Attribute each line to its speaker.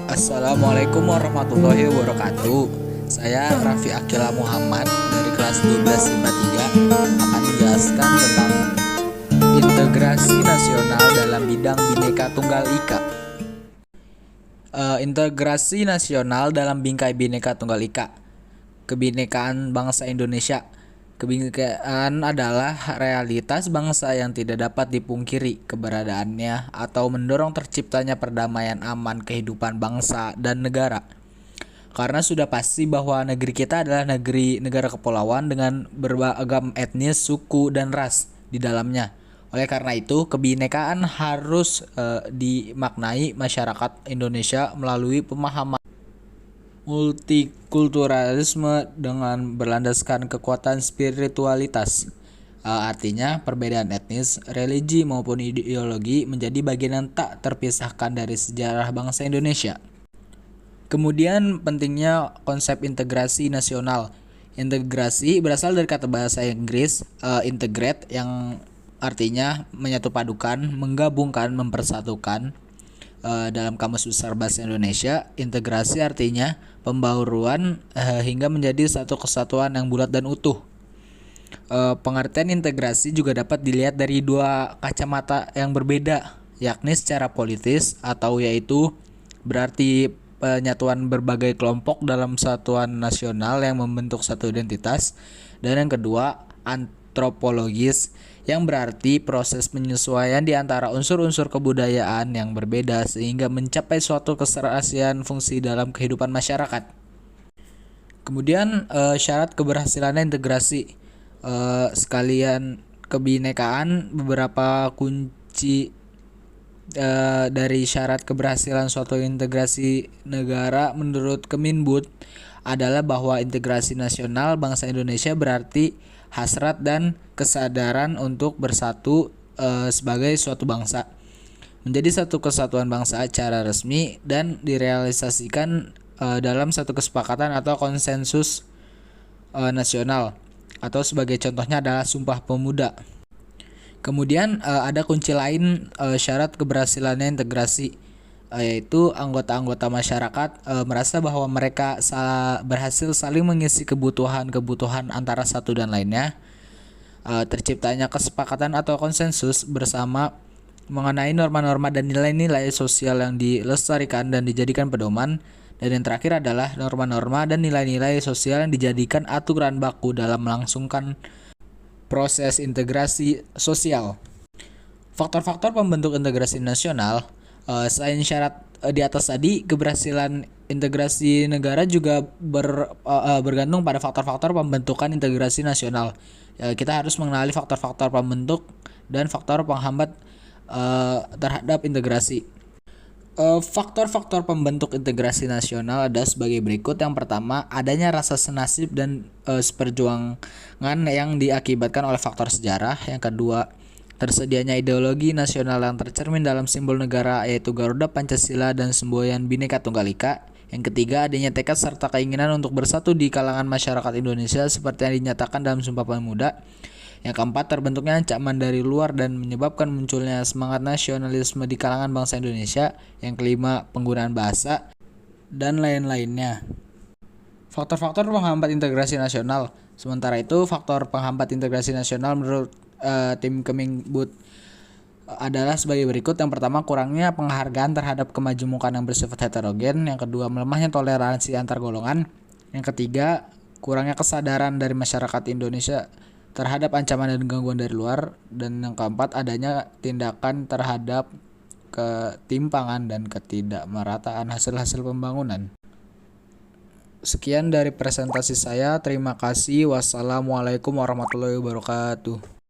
Speaker 1: Assalamualaikum warahmatullahi wabarakatuh. Saya Raffi Akila Muhammad dari kelas 12 IPA 3 akan menjelaskan tentang integrasi nasional dalam bidang Bhinneka Tunggal Ika. Integrasi nasional dalam bingkai Bhinneka Tunggal Ika. Kebinekaan bangsa Indonesia. Kebinekaan adalah realitas bangsa yang tidak dapat dipungkiri keberadaannya atau mendorong terciptanya perdamaian aman kehidupan bangsa dan negara. Karena sudah pasti bahwa negeri kita adalah negara kepulauan dengan beragam etnis, suku, dan ras di dalamnya. Oleh karena itu, kebinekaan harus dimaknai masyarakat Indonesia melalui pemahaman multikulturalisme dengan berlandaskan kekuatan spiritualitas. Artinya perbedaan etnis, religi maupun ideologi menjadi bagian yang tak terpisahkan dari sejarah bangsa Indonesia. Kemudian pentingnya konsep integrasi nasional. Integrasi berasal dari kata bahasa Inggris integrate yang artinya menyatupadukan, menggabungkan, mempersatukan. Dalam Kamus Besar Bahasa Indonesia, integrasi artinya pembauruan hingga menjadi satu kesatuan yang bulat dan utuh. Pengertian integrasi juga dapat dilihat dari dua kacamata yang berbeda, yakni secara politis atau yaitu berarti penyatuan berbagai kelompok dalam satuan nasional yang membentuk satu identitas, dan yang kedua antropologis yang berarti proses penyesuaian di antara unsur-unsur kebudayaan yang berbeda sehingga mencapai suatu keserasian fungsi dalam kehidupan masyarakat. Kemudian syarat keberhasilan integrasi sekalian kebinekaan. Beberapa kunci dari syarat keberhasilan suatu integrasi negara menurut Kemendikbud adalah bahwa integrasi nasional bangsa Indonesia berarti hasrat dan kesadaran untuk bersatu sebagai suatu bangsa, menjadi satu kesatuan bangsa secara resmi dan direalisasikan dalam satu kesepakatan atau konsensus nasional, atau sebagai contohnya adalah Sumpah Pemuda. Kemudian ada kunci lain syarat keberhasilannya integrasi, yaitu anggota-anggota masyarakat merasa bahwa mereka berhasil saling mengisi kebutuhan antara satu dan lainnya. Terciptanya kesepakatan atau konsensus bersama mengenai norma-norma dan nilai-nilai sosial yang dilestarikan dan dijadikan pedoman. Dan yang terakhir adalah norma-norma dan nilai-nilai sosial yang dijadikan aturan baku dalam melangsungkan proses integrasi sosial. Faktor-faktor pembentuk integrasi nasional. Selain syarat di atas tadi, keberhasilan integrasi negara juga bergantung pada faktor-faktor pembentukan integrasi nasional. Kita harus mengenali faktor-faktor pembentuk dan faktor penghambat terhadap integrasi. Faktor-faktor pembentuk integrasi nasional ada sebagai berikut. Yang pertama, adanya rasa senasib dan seperjuangan yang diakibatkan oleh faktor sejarah. Yang kedua, tersedianya ideologi nasional yang tercermin dalam simbol negara yaitu Garuda, Pancasila, dan semboyan Bhinneka Tunggal Ika. Yang ketiga, adanya tekad serta keinginan untuk bersatu di kalangan masyarakat Indonesia seperti yang dinyatakan dalam Sumpah Pemuda. Yang keempat, terbentuknya ancaman dari luar dan menyebabkan munculnya semangat nasionalisme di kalangan bangsa Indonesia. Yang kelima, penggunaan bahasa dan lain-lainnya. Faktor-faktor penghambat integrasi nasional. Sementara itu, faktor penghambat integrasi nasional menurut tim Kemendikbud adalah sebagai berikut. Yang pertama, kurangnya penghargaan terhadap kemajemukan yang bersifat heterogen. Yang kedua, melemahnya toleransi antar golongan. Yang ketiga, kurangnya kesadaran dari masyarakat Indonesia terhadap ancaman dan gangguan dari luar. Dan yang keempat, adanya tindakan terhadap ketimpangan dan ketidakmerataan hasil-hasil pembangunan. Sekian dari presentasi saya. Terima kasih. Wassalamualaikum warahmatullahi wabarakatuh.